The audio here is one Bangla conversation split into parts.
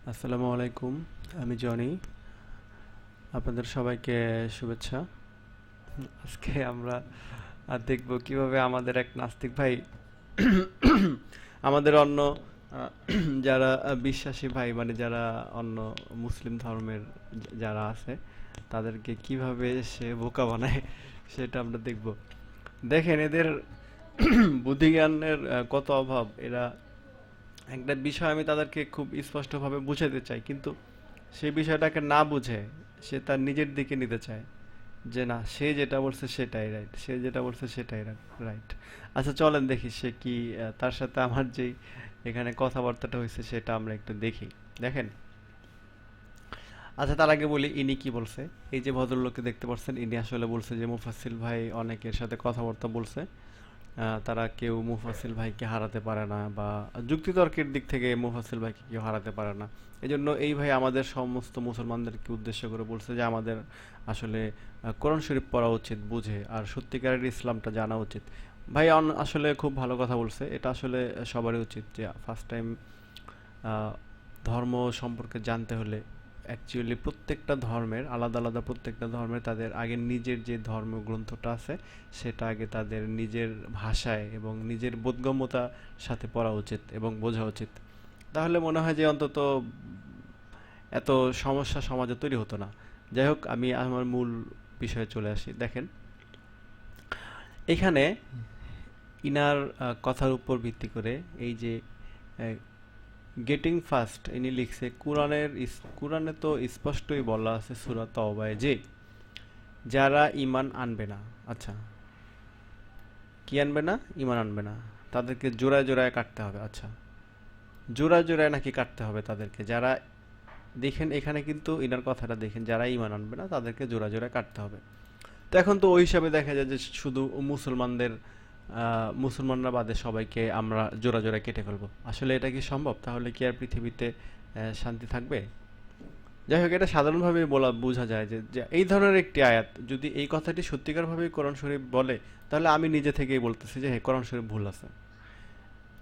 আসসালামু আলাইকুম। আমি জনি। আপনাদের সবাইকে শুভেচ্ছা। আজকে আমরা দেখব কিভাবে আমাদের এক নাস্তিক ভাই আমাদের অন্য যারা বিশ্বাসী ভাই মানে যারা অন্য মুসলিম ধর্মের যারা আছে তাদেরকে কিভাবে সে বোকা বানায় সেটা আমরা দেখব। দেখেন এদের বুদ্ধিজ্ঞানের কত অভাব। এরা একটা বিষয় আমি তাদেরকে খুব স্পষ্টভাবে বুঝাতে চাই, কিন্তু সেই বিষয়টাকে না বুঝে সে তার নিজের দিকে নিতে চায় যে না, সে যেটা বলছে সেটাই রাইট, সে যেটা বলছে সেটাই রাইট। আচ্ছা চলেন দেখি সে কি তার সাথে আমার যেই এখানে কথাবার্তাটা হয়েছে সেটা আমরা একটু দেখি। দেখেন, আচ্ছা তার আগে বলি ইনি কি বলছে। এই যে ভদ্রলোককে দেখতে পাচ্ছেন, ইনি আসলে বলছে যে মুফাসিল ভাই অনেকের সাথে কথাবার্তা বলছে, তারা কেউ মুফাসিল ভাইকে হারাতে পারে না, বা যুক্তিতর্কের দিক থেকে মুফাসিল ভাইকে কেউ হারাতে পারে না। এজন্য এই ভাই আমাদের সমস্ত মুসলমানদেরকে উদ্দেশ্য করে বলছে যে আমাদের আসলে কোরআন শরীফ পড়া উচিত বুঝে, আর সত্যিকারের ইসলামটা জানা উচিত। ভাই আসলে খুব ভালো কথা বলছে। এটা আসলে সবারই উচিত যে ফার্স্ট টাইম ধর্ম সম্পর্কে জানতে হলে অ্যাকচুয়ালি প্রত্যেকটা ধর্মের আলাদা আলাদা, প্রত্যেকটা ধর্মের তাদের আগে নিজের যে ধর্মগ্রন্থটা আছে সেটা আগে তাদের নিজের ভাষায় এবং নিজের বোধগম্যতার সাথে পড়া উচিত এবং বোঝা উচিত। তাহলে মনে হয় যে অন্তত এত সমস্যা সমাজে তৈরি হতো না। যাই হোক, আমি আমার মূল বিষয়ে চলে আসি। দেখেন, এখানে ইনার কথার উপর ভিত্তি করে এই যে গেটিং ফার্স্ট ইনি লিখছে, কোরআনে তো স্পষ্টই বলা আছে সূরা তওবায় যে যারা ঈমান আনবে না, আচ্ছা কি আনবে না? ঈমান আনবে না, তাদেরকে জোড়ায় জোড়ায় কাটতে হবে। আচ্ছা, জোড়ায় জোড়ায় নাকি কাটতে হবে তাদেরকে? যারা, দেখেন এখানে কিন্তু ইনার কথাটা দেখেন, যারা ঈমান আনবে না তাদেরকে জোড়ায় জোড়ায় কাটতে হবে। তো এখন তো ওই হিসাবে দেখা যায় যে শুধু মুসলমানরা বাদে সবাইকে আমরা জোড়া জোড়া কেটে ফেলবো। আসলে এটা কি সম্ভব? তাহলে কি আর পৃথিবীতে শান্তি থাকবে? যাই হোক, এটা সাধারণভাবে বোঝা যায় যে যে এই ধরনের একটি আয়াত যদি এই কথাটি সত্যিকারভাবে কোরআন শরীফ বলে, তাহলে আমি নিজে থেকেই বলতেছি যে হ্যাঁ, কোরআন শরীফ ভুল আছে।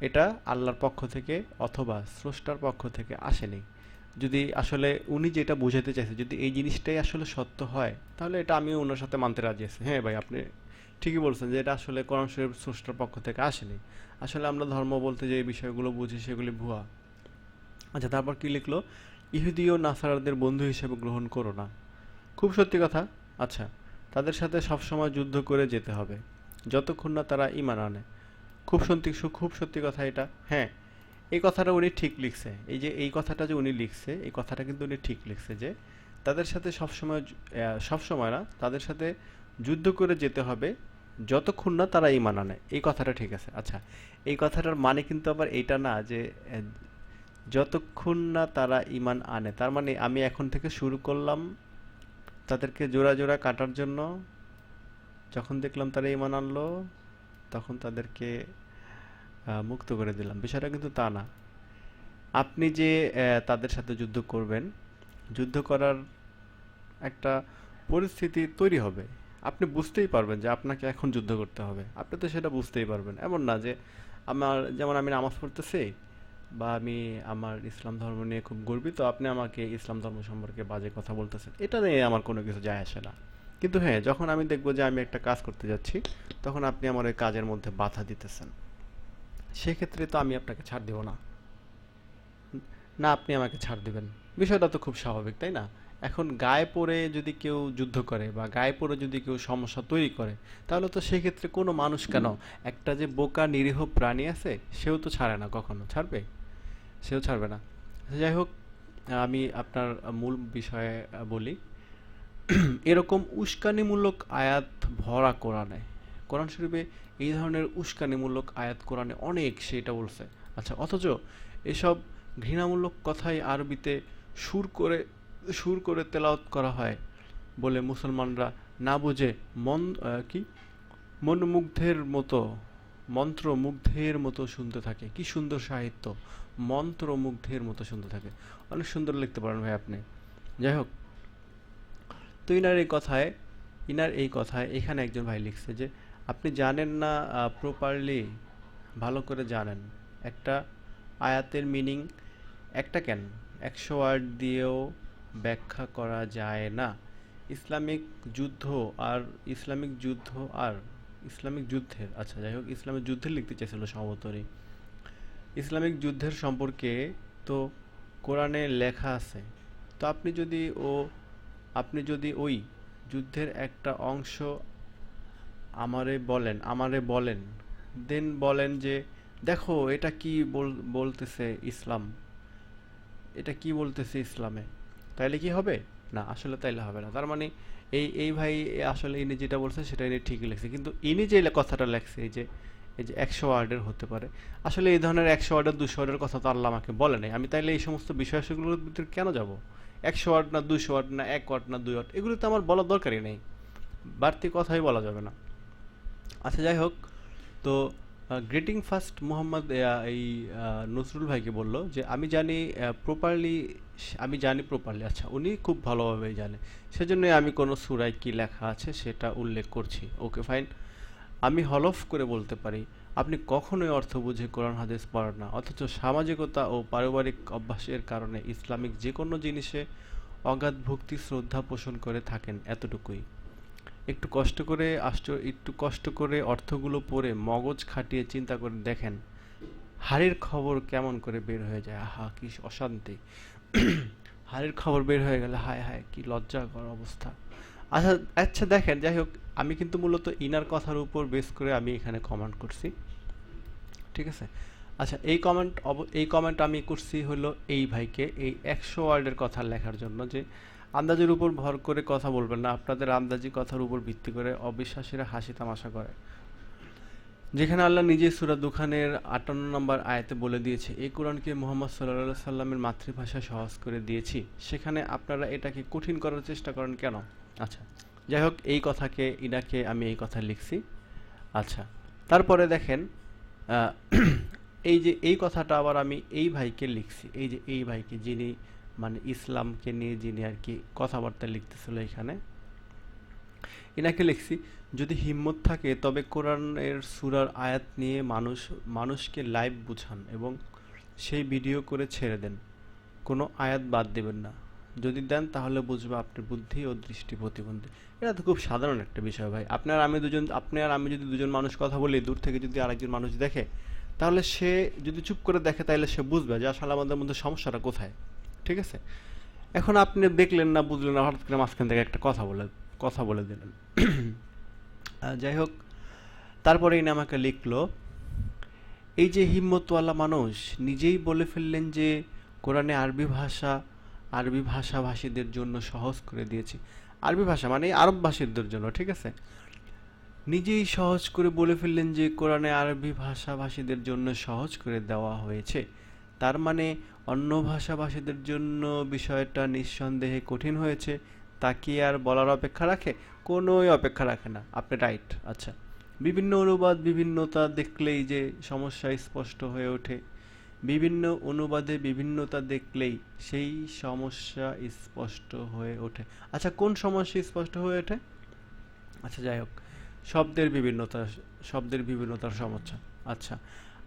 এটা আল্লাহর পক্ষ থেকে অথবা স্রষ্টার পক্ষ থেকে আসেনি। যদি আসলে উনি যেটা বোঝাতে চাইছে, যদি এই জিনিসটাই আসলে সত্য হয়, তাহলে এটা আমিও ওনার সাথে মানতে রাজি আছি। হ্যাঁ ভাই, আপনি ঠিকই বলছেন যে এটা আসলে কোরআন শরীফ স্রষ্টার পক্ষ থেকে আসেনি। আসলে আমরা ধর্ম বলতে যে বিষয়গুলো বুঝি সেগুলি ভুয়া। আচ্ছা, তারপর কি লিখলো? ইহুদি ও নাসারাদের বন্ধু হিসেবে গ্রহণ করো না। খুব সত্যি কথা। আচ্ছা, তাদের সাথে সবসময় যুদ্ধ করে যেতে হবে যতক্ষণ না তারা ঈমান আনে। খুব সত্যি কথা এটা। হ্যাঁ, এই কথাটা উনি ঠিক লিখছে। এই যে এই কথাটা যে উনি লিখছে, এই কথাটা কিন্তু উনি ঠিক লিখছে যে তাদের সাথে সবসময় না, তাদের সাথে যুদ্ধ করে যেতে হবে যতক্ষণ না তারা ঈমান আনে। এই কথাটা ঠিক আছে। আচ্ছা, এই কথাটার মানে কিন্তু আবার এইটা না যে যতক্ষণ না তারা ঈমান আনে, তার মানে আমি এখন থেকে শুরু করলাম তাদেরকে জোড়া জোড়া কাটার জন্য। যখন দেখলাম তারা ঈমান আনলো, তখন তাদেরকে মুক্ত করে দিলাম। বিষয়টা কিন্তু তা না। আপনি যে তাদের সাথে যুদ্ধ করবেন, যুদ্ধ করার একটা পরিস্থিতি তৈরি হবে। আপনি বুঝতেই পারবেন যে আপনাকে এখন যুদ্ধ করতে হবে। আপনি তো সেটা বুঝতেই পারবেন। এমন না যে যেমন আমি নামাজ পড়তেছি বা আমি আমার ইসলাম ধর্ম নিয়ে খুব গর্বিত, আপনি আমাকে ইসলাম ধর্ম সম্পর্কে বাজে কথা বলতেছেন। এটা নিয়ে আমার কোনো কিছু যায় আসে না। কিন্তু হ্যাঁ, যখন আমি দেখব যে আমি একটা কাজ করতে যাচ্ছি, তখন আপনি আমার ওই কাজের মধ্যে বাধা দিতেছেন, সেক্ষেত্রে তো আমি আপনাকে ছাড় দেব না। না, আপনি আমাকে ছাড় দিবেন। বিষয়টা তো খুব স্বাভাবিক, তাই না? এখন গায়ে পড়ে যদি কেউ যুদ্ধ করে বা গায়ে পড়ে যদি কেউ সমস্যা তৈরি করে, তাহলে তো সেক্ষেত্রে কোনো মানুষ কেন, একটা যে বোকা নিরীহ প্রাণী আছে সেও তো ছাড়ে না, কখনো ছাড়বে? সেও ছাড়বে না। যাই হোক, আমি আপনার মূল বিষয়ে বলি। এরকম উস্কানিমূলক আয়াত ভরা কোরআনে, কোরআন শরীফে এই ধরনের উস্কানিমূলক আয়াত কোরআনে অনেক, সেটা বলছে। আচ্ছা, অথচ এসব ঘৃণামূলক কথাই আরবিতে সুর করে সুর করে তেলাওয়াত করা হয় বলে মুসলমানরা না বুঝে মন কি মনোমুগ্ধের মতো, মন্ত্রমুগ্ধের মতো শুনতে থাকে। কি সুন্দর সাহিত্য! মন্ত্রমুগ্ধের মতো শুনতে থাকে। অনেক সুন্দর লিখতে পারেন ভাই আপনি। যাই হোক, তো ইনার এই কথায় এখানে একজন ভাই লিখছে যে আপনি জানেন না, প্রপারলি ভালো করে জানেন একটা আয়াতের মিনিং, একটা কেন, 100 ওয়ার্ড দিয়েও ব্যাখ্যা করা যায় না। ইসলামিক যুদ্ধ আর ইসলামিক যুদ্ধ আর ইসলামিক যুদ্ধের, আচ্ছা যাই হোক, ইসলামিক যুদ্ধের লিখতে চাইছিল সম্ভবত উনি। ইসলামিক যুদ্ধের সম্পর্কে তো কোরআনে লেখা আছে। তো আপনি যদি ওই যুদ্ধের একটা অংশ আমারে বলেন, দেন বলেন যে দেখো এটা কি বলতেছে ইসলাম, এটা কি বলতেছে ইসলামে, তাইলে কি হবে? না, আসলে তাইলে হবে না। তার মানে এই ভাই আসলে ইনি যেটা বলছে সেটা ইনি ঠিকই লিখছে, কিন্তু ইনি যে কথাটা লেখছে এই যে 100 ওয়ার্ডের হতে পারে, আসলে এই ধরনের 100 ওয়ার্ডের 200 ওয়ার্ডের কথা তো আল্লাহ আমাকে বলে নাই। আমি তাইলে এই সমস্ত বিষয়গুলোর ভিতরে কেন যাব? 100 ওয়ার্ড না 200 ওয়ার্ড না 1 ওয়ার্ড না 2 ওয়ার্ড, এগুলো তো আমার বলার দরকারই নেই। বাড়তি কথাই বলা যাবে না। আচ্ছা যাই হোক, তো গ্রিটিং ফার্স্ট মোহাম্মদ এই নজরুল ভাইকে বলল যে আমি জানি প্রপারলি। আচ্ছা, উনি খুব ভালোভাবেই জানে, সেজন্য আমি কোনো সূরায় কি লেখা আছে সেটা উল্লেখ করছি। Okay fine. আমি হলফ করে বলতে পারি আপনি কখনোই অর্থ বুঝে কোরআন হাদিস পড়েন না, অথচ সামাজিকতা ও পারিবারিক অভ্যাসের কারণে ইসলামিক যে কোনো জিনিসে অগাধ ভক্তি শ্রদ্ধা পোষণ করে থাকেন, এতটুকুই। একটু কষ্ট করে অর্থগুলো পড়ে মগজ খাটিয়ে চিন্তা করে দেখেন হাড়ির খবর কেমন করে বের হয়ে যায়। আহা, কি অশান্তি! হাড়ির খবর বের হয়ে গেলে হায় হায় কি লজ্জাকর অবস্থা। আচ্ছা আচ্ছা, দেখেন, যাই হোক, আমি কিন্তু মূলত ইনার কথার উপর বেস করে আমি এখানে কমেন্ট করছি, ঠিক আছে? আচ্ছা, এই কমেন্ট আমি করছি হলো এই ভাইকে এই 100 ওয়ার্ডের কথা লেখার জন্য, যে আন্দাজের উপর ভর করে কথা বলবেন না, আপনাদের আন্দাজি কথার উপর ভিত্তি করে অবিশ্বাসীরা হাসি তামাশা করে। যেখানে আল্লাহ নিজে সূরা দুখানের 58 নম্বর আয়াতে বলে দিয়েছে এই কোরআনকে মুহাম্মদ সাল্লাল্লাহু সাল্লামের মাতৃভাষায় সহজ করে দিয়েছি, সেখানে আপনারা এটাকে কঠিন করার চেষ্টা করেন কেন? আচ্ছা যাই হোক, ইনাকে আমি এই কথা লিখছি। আচ্ছা, তারপরে দেখেন, আহ, এই যে এই কথাটা আবার আমি এই ভাইকে লিখছি, এই যে এই ভাইকে, যিনি মানে ইসলামকে নিয়ে যিনি আর কি কথাবার্তা লিখতেছিল এখানে, এনাকে লিখছি, যদি হিম্মত থাকে তবে কোরআনের সূরার আয়াত নিয়ে মানুষকে লাইভ বুঝান এবং সেই ভিডিও করে ছেড়ে দেন, কোনো আয়াত বাদ দেবেন না। যদি দেন তাহলে বুঝবে আপনার বুদ্ধি ও দৃষ্টি প্রতিবন্ধী। এটা তো খুব সাধারণ একটা বিষয় ভাই। আপনি আর আমি যদি দুজন মানুষ কথা বলি, দূর থেকে যদি আরেকজন মানুষ দেখে, তাহলে সে যদি চুপ করে দেখে তাহলে সে বুঝবে যে আসলে আমাদের মধ্যে সমস্যাটা কোথায়, ঠিক আছে? এখন আপনি দেখলেন না, বুঝলেন না, হঠাৎ করে মাঝখান থেকে একটা কথা বলে দিলেন। যাই হোক, তারপরে ইনি আমাকে লিখলো, এই যে হিম্মতওয়ালা মানুষ নিজেই বলে ফেললেন যে কোরআনে আরবি ভাষাভাষীদের জন্য সহজ করে দিয়েছি। আরবি ভাষা মানে আরব ভাষীদের জন্য, ঠিক আছে? নিজেই সহজ করে বলে ফেললেন যে কোরআনে আরবি ভাষাভাষীদের জন্য সহজ করে দেওয়া হয়েছে, তার মানে অন্য ভাষাভাষীদের জন্য বিষয়টা নিঃসন্দেহে কঠিন হয়েছে। তা কি আর বলার অপেক্ষা রাখে? কোনোই অপেক্ষা রাখে না। আপনি রাইট। আচ্ছা, বিভিন্ন অনুবাদ বিভিন্নতা দেখলেই যে সমস্যা স্পষ্ট হয়ে ওঠে, বিভিন্ন অনুবাদে বিভিন্নতা দেখলেই সেই সমস্যা স্পষ্ট হয়ে ওঠে। আচ্ছা, কোন সমস্যা স্পষ্ট হয়ে ওঠে? আচ্ছা যাই হোক, শব্দের বিভিন্নতা, শব্দের বিভিন্নতার সমস্যা। আচ্ছা,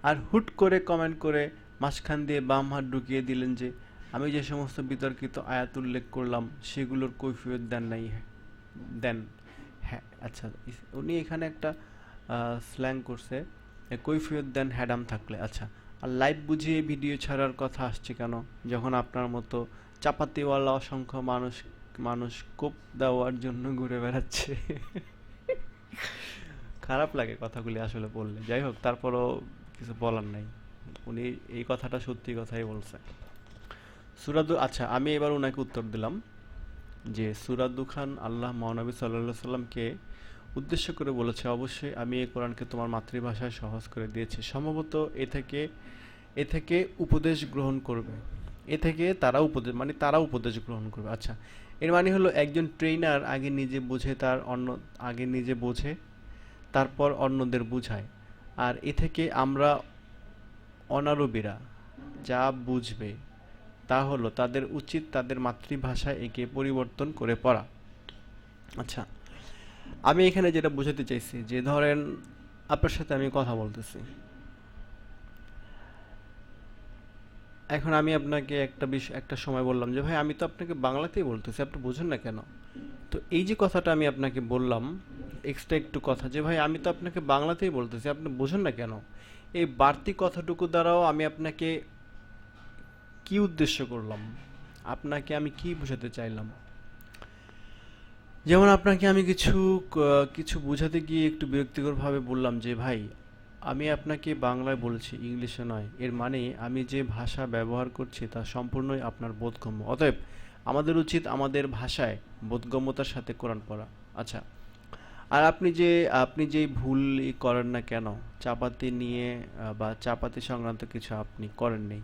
আর হুট করে কমেন্ট করে মাঝখান দিয়ে বাম হাত ঢুকিয়ে দিলেন যে আমি যে সমস্ত বিতর্কিত আয়াত উল্লেখ করলাম সেগুলোর কৈফিয়ত দেন। হ্যাঁ, আচ্ছা, উনি এখানে একটা স্ল্যাং করছে, কৈফিয়ত দেন হ্যাডাম থাকলে। আচ্ছা, আর লাইভ বুঝিয়ে ভিডিও ছাড়ার কথা আসছে কেন, যখন আপনার মতো চাপাতিওয়ালা অসংখ্য মানুষ কোপ দেওয়ার জন্য ঘুরে বেড়াচ্ছে? খারাপ লাগে কথাগুলি আসলে বললে। যাই হোক, তারপরও কিছু বলার নাই। উনি এই কথাটা সত্যি কথাই বলছে। আচ্ছা, আমি এবার ওনাকে উত্তর দিলাম যে সূরা দুখান আল্লাহ মহানবী সাল্লাল্লাহু আলাইহি সাল্লামকে উদ্দেশ্য করে বলেছে, অবশ্যই আমি এই কোরআনকে তোমার মাতৃভাষায় সহজ করে দিয়েছি। সম্ভবত এ থেকে উপদেশ গ্রহণ করবে। তারা উপদেশ গ্রহণ করবে। আচ্ছা, এর মানে হলো একজন ট্রেনার আগে নিজে বোঝে, তারপর অন্যদের বুঝায়। আর এ থেকে আমরা অনারবীরা যা বুঝবে তা হলো তাদের উচিত তাদের মাতৃভাষায় একে পরিবর্তন করে পড়া। আচ্ছা, আমি এখানে যেটা বোঝাতে চাইছি, যে ধরেন আপনার সাথে আমি কথা বলতেছি, এখন আমি আপনাকে একটা বিষয় একটা সময় বললাম যে ভাই আমি তো আপনাকে বাংলাতেই বলতেছি, আপনি বুঝেন না কেন? তো এই যে কথাটা আমি আপনাকে বললাম, এক্সট্রা একটু কথা যে ভাই আমি তো আপনাকে বাংলাতেই বলতেছি, আপনি বোঝেন না কেন? এই বাড়তি কথাটুকু দ্বারাও আমি আপনাকে কি উদ্দেশ্য করলাম, আপনাকে আমি কি বোঝাতে চাইলাম? যেমন আপনাকে আমি কিছু বোঝাতে গিয়ে একটু বিরক্তিকরভাবে বললাম যে ভাই আমি আপনাকে বাংলায় বলছি, ইংলিশে নয়, এর মানে আমি যে ভাষা ব্যবহার করছি তা সম্পূর্ণই আপনার বোধগম্য, অতএব আমাদের উচিত আমাদের ভাষায় বোধগম্যতার সাথে কোরআন পড়া। আচ্ছা, আর আপনি যেই ভুলই করেন না কেন, চাপাতি নিয়ে বা চাপাতি সংক্রান্ত কিছু আপনি করেননি,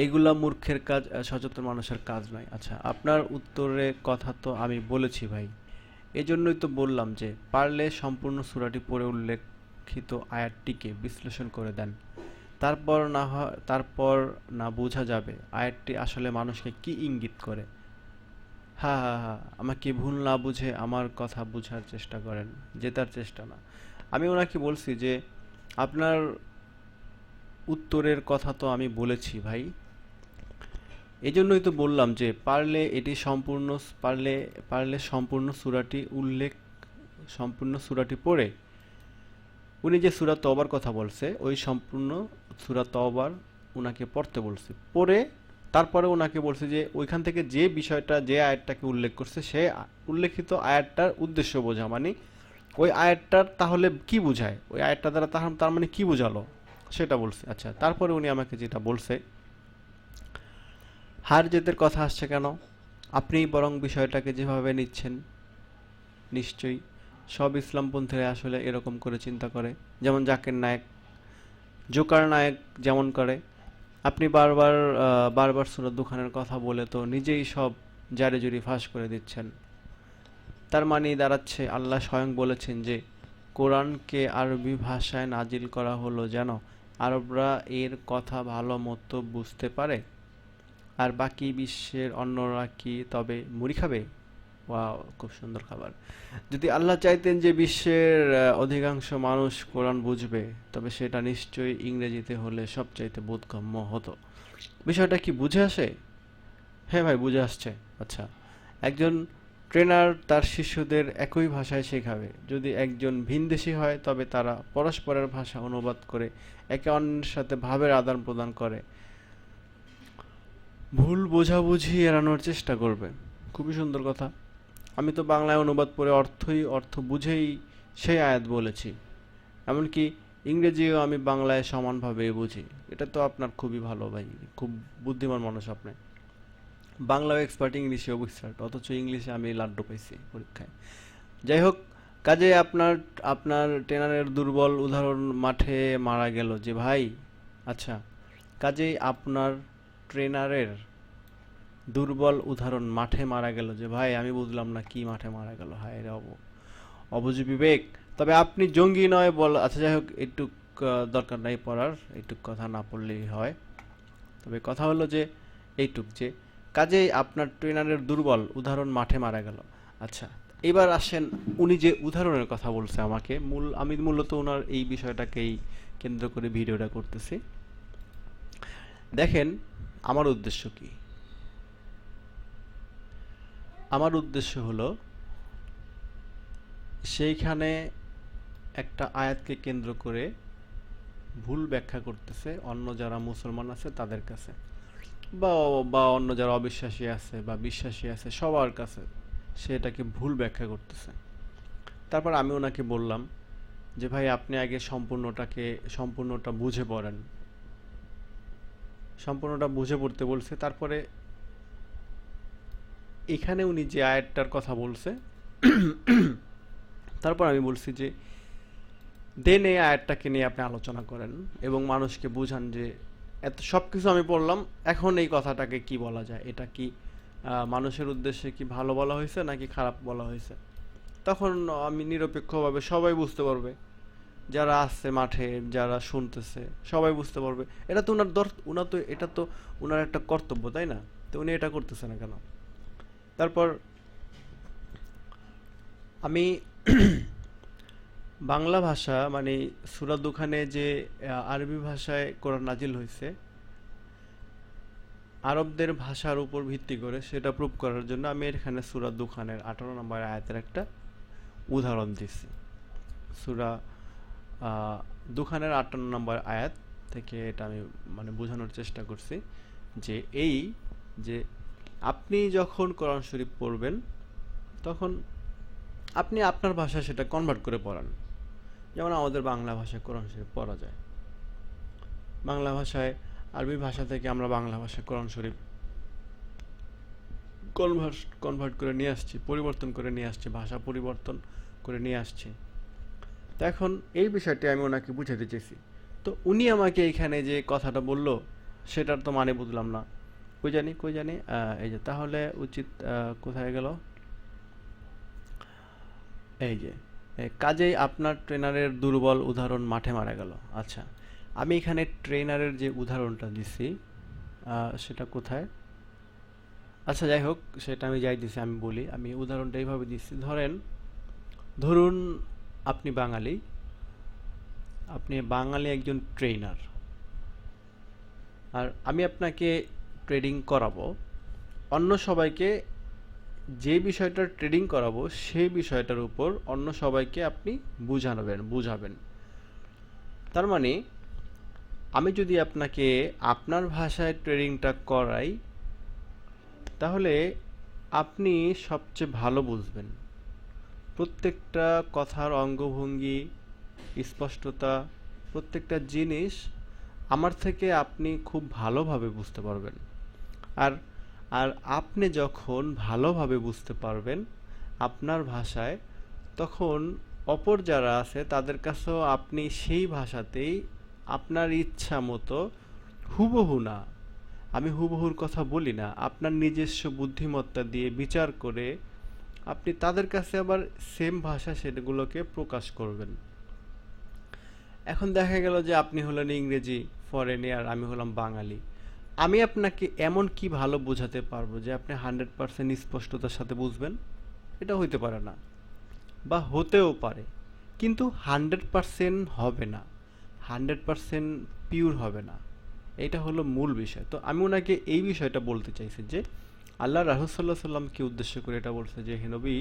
এইগুলা মূর্খের কাজ, সচেতন মানুষের কাজ নয়। আচ্ছা, আপনার উত্তরে কথা তো আমি বলেছি ভাই, এজন্যই তো বললাম যে পারলে সম্পূর্ণ সূরাটি পড়ে উল্লেখিত আয়াতটিকে বিশ্লেষণ করে দেন, তারপর না বোঝা যাবে আয়াতটি আসলে মানুষকে কি ইঙ্গিত করে। হ্যাঁ হ্যাঁ হ্যাঁ, আমাকে ভুল না বুঝে আমার কথা বোঝার চেষ্টা করেন, জেতার চেষ্টা না। আমি ওনাকে বলছি যে আপনার উত্তরের কথা তো আমি বলেছি ভাই, এজন্যই তো বললাম যে পারলে পারলে সম্পূর্ণ সূরাটি পড়ে, উনি যে সূরা তওবার কথা বলছে ওই সম্পূর্ণ সূরা তওবার উনাকে পড়তে বলছে, পড়ে তারপরে ওনাকে বলছে যে ওইখান থেকে যে বিষয়টা, যে আয়াতটাকে উল্লেখ করছে সে উল্লেখিত আয়াতটার উদ্দেশ্য বোঝা, মানে ওই আয়াতটার তাহলে কি বোঝায়, ওই আয়াতটা দ্বারা তার মানে কি বোঝালো সেটা বলছে। আচ্ছা, তারপরে উনি আমাকে যেটা বলছে, হার জেতের কথা আসছে কেন, আপনিই বরং বিষয়টাকে যেভাবে নিচ্ছেন, নিশ্চয়ই সব ইসলামপন্থীরা আসলে এরকম করে চিন্তা করে, যেমন জোকার নায়ক যেমন করে। আপনি বারবার সূরা দুখানের কথা বলে তো নিজেই সব জারিজুরি ফাঁস করে দিচ্ছেন। তার মানে দাঁড়াচ্ছে আল্লাহ স্বয়ং বলেছেন যে কোরআনকে আরবি ভাষায় নাজিল করা হলো যেন আরবরা এর কথা ভালো মতো বুঝতে পারে, আর বাকি বিশ্বের অন্যরা কি তবে মুড়ি খাবে? ওয়াও, খুব সুন্দর খাবার। যদি আল্লাহ চাইতেন যে বিশ্বের অধিকাংশ মানুষ কোরআন বুঝবে, তবে সেটা নিশ্চয়ই ইংরেজিতে হলে সবচাইতে বোধগম্য হতো। বিষয়টা কি বুঝে আসে? হ্যাঁ ভাই, বুঝে আসছে। আচ্ছা, একজন ট্রেনার তার শিষ্যদের একই ভাষায় শেখাবে, যদি একজন ভিনদেশী হয় তবে তারা পরস্পরের ভাষা অনুবাদ করে একে অন্যের সাথে ভাবের আদান প্রদান করে ভুল বোঝাবুঝি এড়ানোর চেষ্টা করবে। খুবই সুন্দর কথা। আমি তো বাংলায় অনুবাদ করে অর্থ বুঝেই সেই আয়াত বলেছি, এমনকি ইংরেজিও আমি বাংলায় সমানভাবে বুঝি। এটা তো আপনার খুবই ভালো ভাই, খুব বুদ্ধিমান মানুষ আপনি। বাংলাও এক্সপার্ট, ইংলিশেও এক্সপার্ট, অথচ ইংলিশে আমি লাড্ডু পাইছি পরীক্ষায়। যাই হোক, কাজে আপনার আপনার ট্রেনারের দুর্বল উদাহরণ মাঠে মারা গেল যে ভাই। আচ্ছা, কাজেই আপনার ট্রেনারের দুর্বল উদাহরণ মাঠে মারা গেল যে ভাই, আমি বুঝলাম না কি মাঠে মারা গেল, হায় রে অবুঝ বিবেক। তবে আপনি জঙ্গি নয় বল। আচ্ছা যাই হোক, একটু দরকার নাই পড়ার, এইটুক কথা না পড়লেই হয়। তবে কথা হলো যে এইটুক যে কাজেই আপনার ট্রেনারের দুর্বল উদাহরণ মাঠে মারা গেল। আচ্ছা, এবার আসেন, উনি যে উদাহরণের কথা বলছে আমাকে, আমি মূলত ওনার এই বিষয়টাকেই কেন্দ্র করে ভিডিওটা করতেছি। দেখেন, আমার উদ্দেশ্য কি? আমার উদ্দেশ্য হলো সেইখানে একটা আয়াতকে কেন্দ্র করে ভুল ব্যাখ্যা করতেছে অন্য যারা মুসলমান আছে তাদের কাছে, বা বা অন্য যারা অবিশ্বাসী আছে বা বিশ্বাসী আছে সবার কাছে সে এটাকে ভুল ব্যাখ্যা করতেছে। তারপর আমি ওনাকে বললাম যে ভাই আপনি আগে সম্পূর্ণটা বুঝে পড়েন। সম্পূর্ণটা বুঝে পড়তে বলছে। তারপরে এখানে উনি যে আয়াতটার কথা বলছে, তারপর আমি বলছি যে দেন এই আয়াতটাকে নিয়ে আপনি আলোচনা করেন এবং মানুষকে বুঝান যে এত সব কিছু আমি পড়লাম, এখন এই কথাটাকে কি বলা যায়, এটা কি মানুষের উদ্দেশ্যে কি ভালো বলা হয়েছে নাকি খারাপ বলা হয়েছে। তখন আমি নিরপেক্ষভাবে সবাই বুঝতে পারবে, যারা আসছে মাঠে, যারা শুনতেছে সবাই বুঝতে পারবে। এটা তো এটা তো উনার একটা কর্তব্য, তাই না? তো উনি এটা করতেছে না কেন? তারপর আমি বাংলা ভাষা মানে সূরা দুখানে যে আরবি ভাষায় কোরআন নাজিল হয়েছে আরবদের ভাষার উপর ভিত্তি করে সেটা প্রুভ করার জন্য আমি এখানে সূরা দুখানের 18 নম্বর আয়াতের একটা উদাহরণ দিচ্ছি। সূরা দুখানের 58 নম্বর আয়াত থেকে এটা আমি মানে বোঝানোর চেষ্টা করছি যে এই যে আপনি যখন কোরআন শরীফ পড়বেন তখন আপনি আপনার ভাষায় সেটা কনভার্ট করে পড়ান। যেমন আমাদের বাংলা ভাষায় কোরআন শরীফ পড়া যায়, বাংলা ভাষায় আরবি ভাষা থেকে আমরা বাংলা ভাষায় কোরআন শরীফ কনভার্ট করে নিয়ে আসছি, পরিবর্তন করে নিয়ে আসছি, ভাষা পরিবর্তন করে নিয়ে আসছি। তো এখন এই বিষয়টি আমি ওনাকে বুঝাতে চেয়েছি, তো উনি আমাকে এখানে যে কথাটা বলল সেটার তো মানে বুঝলাম না। কই জানি এই যে তাহলে উচিত কোথায় গেল, এই যে কাজেই আপনার ট্রেনারের দুর্বল উদাহরণ মাঠে মারা গেল। আচ্ছা, আমি এখানে ট্রেনারের যে উদাহরণটা দিছি সেটা কোথায়, আচ্ছা যাই হোক সেটা আমি যাই দিছি, আমি বলি আমি উদাহরণটা এইভাবে দিচ্ছি। ধরুন আপনি বাঙালি একজন ট্রেনার, আর আমি আপনাকে ট্রেডিং করাবো। অন্য সবাইকে যে বিষয়টার ট্রেডিং করাবো সেই বিষয়টার উপর অন্য সবাইকে আপনি বুঝাবেন। তার মানে আমি যদি আপনাকে আপনার ভাষায় ট্রেডিংটা করাই তাহলে আপনি সবচেয়ে ভালো বুঝবেন। প্রত্যেকটা কথার অঙ্গভঙ্গি, স্পষ্টতা, প্রত্যেকটা জিনিস আমার থেকে আপনি খুব ভালোভাবে বুঝতে পারবেন। আর আর আপনি যখন ভালোভাবে বুঝতে পারবেন আপনার ভাষায়, তখন অপর যারা আছে তাদের কাছেও আপনি সেই ভাষাতেই আপনার ইচ্ছা মতো, হুবহু না, আমি হুবহুর কথা বলি না, আপনার নিজস্ব বুদ্ধিমত্তা দিয়ে বিচার করে আপনি তাদের কাছে আবার সেম ভাষা সেগুলোকে প্রকাশ করবেন। এখন দেখা গেল যে আপনি হলেন ইংরেজি ফরেনে আর আমি হলাম বাঙালি, আমি আপনাকে এমন কি ভালো বোঝাতে পারবো যে আপনি 100% স্পষ্টতার সাথে বুঝবেন? এটা হইতে পারে না, বা হতেও পারে কিন্তু 100% হবে না, 100% পিওর হবে না। এটা হলো মূল বিষয়। তো আমি ওনাকে এই বিষয়টা বলতে চাইছি যে আল্লাহ রাসূল সাল্লাল্লাহু আলাইহি সাল্লামকে উদ্দেশ্য করে এটা বলছে যে হে নবী,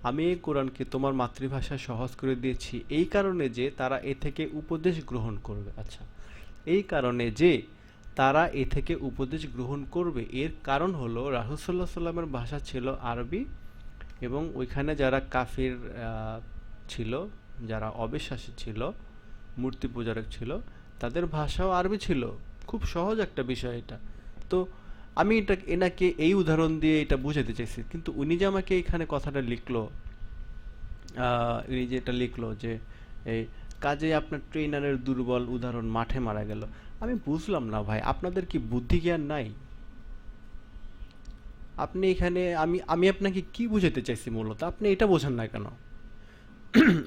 আমি এই কোরআনকে তোমার মাতৃভাষায় সহজ করে দিয়েছি এই কারণে যে তারা এ থেকে উপদেশ গ্রহণ করবে। আচ্ছা, এই কারণে যে তারা এ থেকে উপদেশ গ্রহণ করবে, এর কারণ হলো রাসূল সাল্লাল্লাহু আলাইহি সাল্লামের ভাষা ছিল আরবি, এবং ওইখানে যারা কাফির ছিল, যারা অবিশ্বাসী ছিল, মূর্তি পূজারক ছিল, তাদের ভাষাও আরবি ছিল। খুব সহজ একটা বিষয় এটা। তো আমি এনাকে এই উদাহরণ দিয়ে এটা বুঝাতে চাইছি, কিন্তু উনি যে আমাকে এখানে কথাটা লিখলো, উনি যে এটা লিখলো যে এই কাজে আপনার ট্রেনারের দুর্বল উদাহরণ মাঠে মারা গেল, আমি বুঝলাম না ভাই, আপনাদের কি বুদ্ধি জ্ঞান নাই? আপনি এখানে আমি আপনাকে কি বুঝাতে চাইছি মূলত, আপনি এটা বোঝেন না কেন?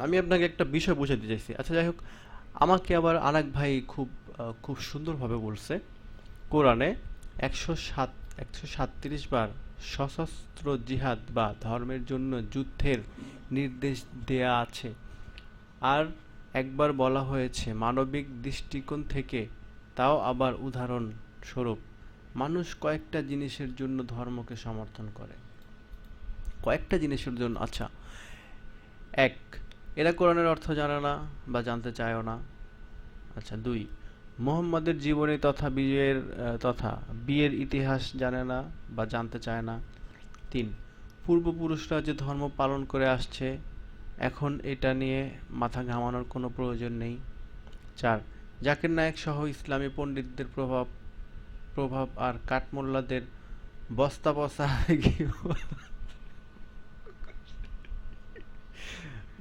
আমি আপনাকে একটা বিষয় বোঝাতে চাইছি। আচ্ছা যাই হোক, আমাকে আবার আরেক ভাই খুব সুন্দরভাবে বলছে কোরআনে 137 বার সশস্ত্র জিহাদ বা ধর্মের জন্য যুদ্ধের নির্দেশ দেয়া আছে। আর একবার বলা হয়েছে মানবিক দৃষ্টিকোণ থেকে, তাও আবার উদাহরণস্বরূপ, মানুষ কয়েকটা জিনিসের জন্য ধর্মকে সমর্থন করে। কয়েকটা জিনিসের জন্য। আচ্ছা, এক, এরা কোরআনের অর্থ জানে না বা জানতে চায়ও না। আচ্ছা, দুই, মুহাম্মাদের জীবনী তথা বিয়ের ইতিহাস জানে না বা জানতে চায় না। তিন, পূর্বপুরুষরা যে ধর্ম পালন করে আসছে এখন এটা নিয়ে মাথা ঘামানোর কোনো প্রয়োজন নেই। চার, জাকির নায়েক সহ ইসলামী পণ্ডিতদের প্রভাব আর কাঠমোল্লাদের বস্তা বস্তা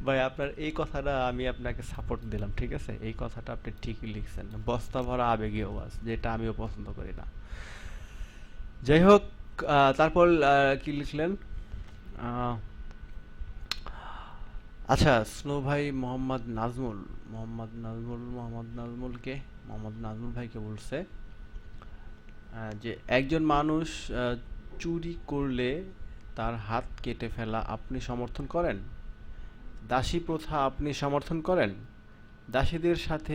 ভাই, আপনার এই কথাটা আমি আপনাকে সাপোর্ট দিলাম, ঠিক আছে? এই কথাটা আপনি ঠিকই লিখছেন, বস্তা ভরা আবেগীয় ওয়াজ, যেটা আমিও পছন্দ করি না। যাই হোক, তারপর কি লিখলেন? আহ, আচ্ছা, স্নো ভাই মোহাম্মদ নাজমুল ভাইকে বলছে যে একজন মানুষ চুরি করলে তার হাত কেটে ফেলা আপনি সমর্থন করেন? দাসী প্রথা আপনি সমর্থন করেন? দাসীদের সাথে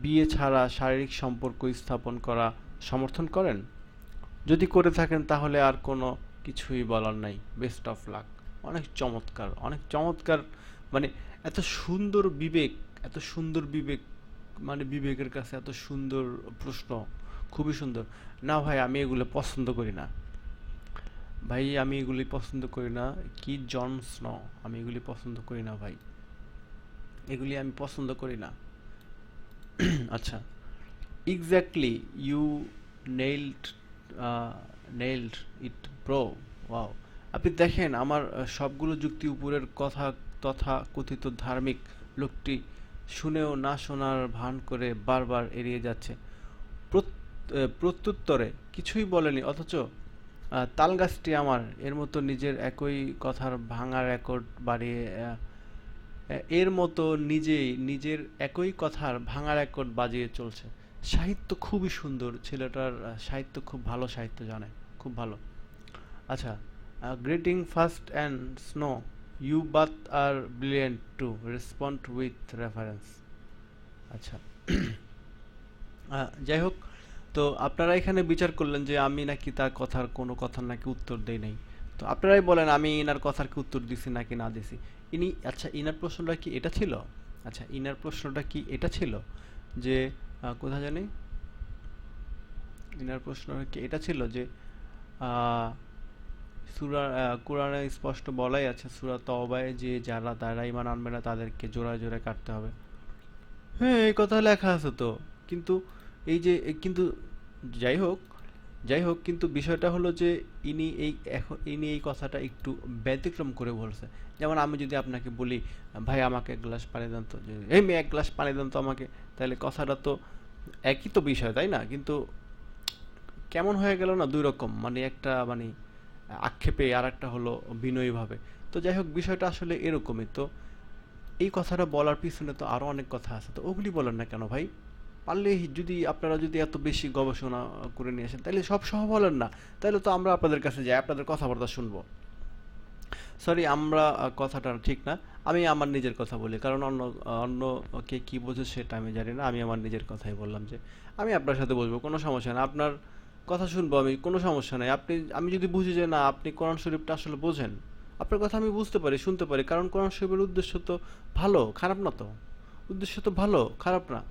বিয়ে ছাড়া শারীরিক সম্পর্ক স্থাপন করা সমর্থন করেন? যদি করে থাকেন তাহলে আর কোনো কিছুই বলার নাই, বেস্ট অফ লাক। অনেক চমৎকার, অনেক চমৎকার। মানে এত সুন্দর বিবেক, এত সুন্দর বিবেক, মানে বিবেকের কাছে এত সুন্দর প্রশ্ন, খুবই সুন্দর। না ভাই আমি এগুলো পছন্দ করি না, ভাই আমি এগুলি পছন্দ করি না। কি জন স্নো, আমি এগুলি পছন্দ করি না ভাই, এগুলি আমি পছন্দ করি না। আচ্ছা, exactly, you nailed, nailed it bro. Wow! আপনি দেখেন আমার সবগুলো যুক্তি উপরের কথা তথা কথিত ধার্মিক লোকটি শুনেও না শোনার ভান করে বারবার এড়িয়ে যাচ্ছে। প্রত্যুত্তরে কিছুই বলেনি, অথচ তালগাছটি আমার এর মতো নিজের একই কথার ভাঙা রেকর্ড বাড়িয়ে এর মতো নিজেই নিজের একই কথার ভাঙা রেকর্ড বাজিয়ে চলছে। সাহিত্য খুবই সুন্দর ছেলেটার, সাহিত্য খুব ভালো, সাহিত্য জানে খুব ভালো। আচ্ছা, greeting first and snow, you both are brilliant to respond with reference. আচ্ছা, যাই হোক, তো আপনারা এখানে বিচার করলেন যে আমি নাকি তার কথার কোনো কথার নাকি উত্তর দেই নাই। তো আপনারাই বলেন আমি ইনার কথার কি উত্তর দিছি নাকি না দিছি। আচ্ছা, ইনার প্রশ্নটা কি এটা ছিল? আচ্ছা, ইনার প্রশ্নটা কি এটা ছিল যে কোথায় জানি, ইনার প্রশ্নটা কি এটা ছিল যে আহ, কোরআনে স্পষ্ট বলাই আছে সূরা তওবায় যে যারা তারা ঈমান আনবে না তাদেরকে জোড়ায় জোড়ায় কাটতে হবে। হ্যাঁ, এই কথা লেখা আছে তো। কিন্তু এই যে কিন্তু যাই হোক, যাই হোক, কিন্তু বিষয়টা হলো যে ইনি এই কথাটা একটু ব্যতিক্রম করে বলছে। যেমন আমি যদি আপনাকে বলি, ভাই আমাকে এক গ্লাস পানি দেন তো, যে এই মেয়ে এক গ্লাস পানি দেন তো আমাকে, তাহলে কথাটা তো একই তো বিষয়, তাই না? কিন্তু কেমন হয়ে গেল না দুই রকম, মানে একটা মানে আক্ষেপে আর একটা হলো বিনয়ীভাবে। তো যাই হোক, বিষয়টা আসলে এরকমই তো। এই কথাটা বলার পিছনে তো আরো অনেক কথা আছে, তো ওগুলি বলেন না কেন ভাই? পারলে যদি আপনারা যদি এত বেশি গবেষণা করে নিয়ে আসেন তাহলে সব সহ বলেন না, তাহলে তো আমরা আপনাদের কাছে যাই, আপনাদের কথাবার্তা শুনবো। সরি, আমরা কথাটা ঠিক না। আমি আমার নিজের কথা বলি, কারণ অন্য কে কি বোঝে সেটা আমি জানি না। আমি আমার নিজের কথাই বললাম যে আমি আপনার সাথে বসবো, কোনো সমস্যা না, আপনার কথা শুনবো আমি, কোনো সমস্যা নাই। আমি যদি বুঝি যে না আপনি কোরআন শরীফটা আসলে বোঝেন, আপনার কথা আমি বুঝতে পারি, শুনতে পারি, কারণ কোরআন শরীফের উদ্দেশ্য তো ভালো, খারাপ না তো। উদ্দেশ্য তো ভালো, খারাপ না।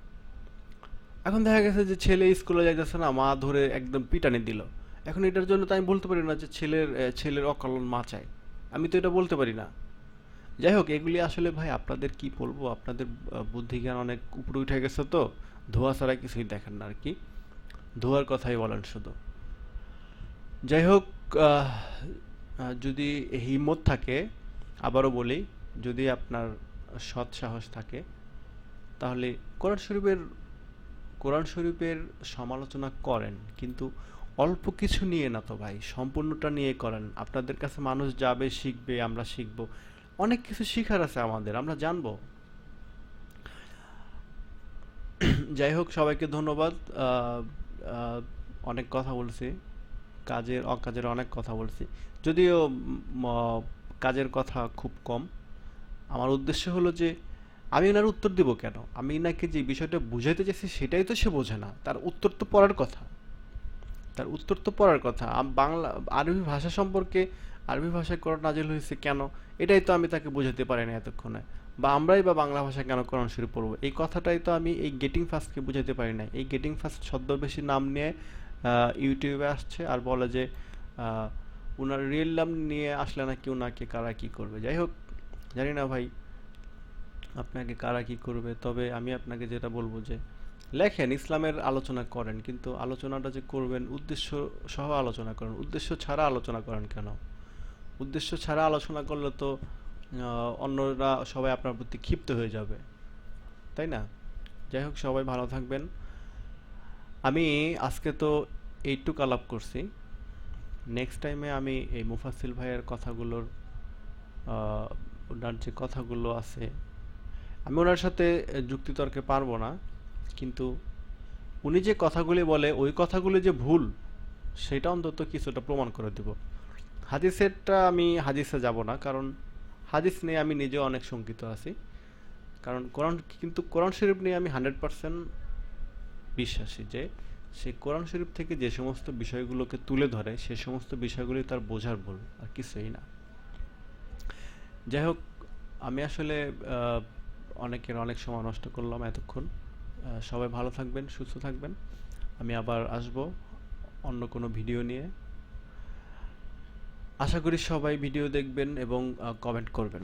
এখন দেখা গেছে যে ছেলে স্কুলে যাইতেছে না, মা ধরে একদম পিটানি দিল। এখন এটার জন্য তো আমি বলতে পারি না যে ছেলের অকালন মা চাই, আমি তো এটা বলতে পারি না। যাই হোক, এগুলি আসলে ভাই আপনাদের কি বলবো, আপনাদের বুদ্ধি জ্ঞান অনেক উপরে উঠে গেছে তো, ধোঁয়া ছাড়া কিছুই দেখেন না আর কি, ধোঁয়ার কথাই বলেন শুধু। যাই হোক, আহ, যদি হিম্মত থাকে, আবারও বলি, যদি আপনার সৎ সাহস থাকে, তাহলে কোরআন শরীফের কোরআন শরীফের সমালোচনা করেন, কিন্তু অল্প কিছু নিয়ে না তো ভাই, সম্পূর্ণটা নিয়ে করেন। আপনাদের কাছে মানুষ যাবে, শিখবে, আমরা শিখবো, অনেক কিছু শিখার আছে আমাদের, আমরা জানবো। যাই হোক, সবাইকে ধন্যবাদ। আহ, আহ, অনেক কথা বলছি, কাজের অকাজের অনেক কথা বলছি, যদিও কাজের কথা খুব কম। আমার উদ্দেশ্য হলো যে আমি ওনার উত্তর দিব কেন, আমি নাকি যে বিষয়টা বুঝাইতে চাইছি সেটাই তো সে বোঝে না, তার উত্তর তো পড়ার কথা, তার উত্তর তো পড়ার কথা। বাংলা আরবি ভাষা সম্পর্কে, আরবি ভাষায় কোরআন নাজিল হয়েছে কেন, এটাই তো আমি তাকে বোঝাতে পারি না এতক্ষণে। বা আমরাই বা বাংলা ভাষা কেন কোরআন শরীফ পড়বো, এই কথাটাই তো আমি এই গেটিং ফার্স্টকে বুঝাতে পারি না। এই গেটিং ফার্স্ট ছদ্মবেশী নাম নিয়ে ইউটিউবে আসছে আর বলে যে আহ, উনার রিয়েল নাম নিয়ে আসলে নাকি উনাকে কারা কি করবে। যাই হোক, জানি না ভাই আপনাকে কারা কি করবে, তবে আমি আপনাকে যেটা বলবো যে লেখেন, ইসলামের আলোচনা করেন, কিন্তু আলোচনাটা যে করবেন উদ্দেশ্য সহ আলোচনা করেন, উদ্দেশ্য ছাড়া আলোচনা করেন কেন? উদ্দেশ্য ছাড়া আলোচনা করলে তো অন্যরা সবাই আপনার প্রতি ক্ষিপ্ত হয়ে যাবে, তাই না? যাই হোক, সবাই ভালো থাকবেন। আমি আজকে তো এইটুক আলাপ করছি, নেক্সট টাইমে আমি এই মুফাসিল ভাইয়ের কথাগুলোর ওনার যে কথাগুলো আছে, আমি ওনার সাথে যুক্তিতর্কে পারবো না, কিন্তু উনি যে কথাগুলি বলে ওই কথাগুলি যে ভুল, সেটা অন্তত কিছুটা প্রমাণ করে দেব। হাদিসেরটা আমি হাদিসে যাব না, কারণ হাদিস নিয়ে আমি নিজেও অনেক শঙ্কিত আছি, কারণ কোরআন, কিন্তু কোরআন শরীফ নিয়ে আমি 100% বিশ্বাসী যে সে কোরআন শরীফ থেকে যে সমস্ত বিষয়গুলোকে তুলে ধরে সে সমস্ত বিষয়গুলি তার বোঝার ভুল, আর কিছুই না। যাই হোক, আমি আসলে অনেকের অনেক সময় নষ্ট করলাম এতক্ষণ। সবাই ভালো থাকবেন, সুস্থ থাকবেন। আমি আবার আসব অন্য কোনো ভিডিও নিয়ে। আশা করি সবাই ভিডিও দেখবেন এবং কমেন্ট করবেন।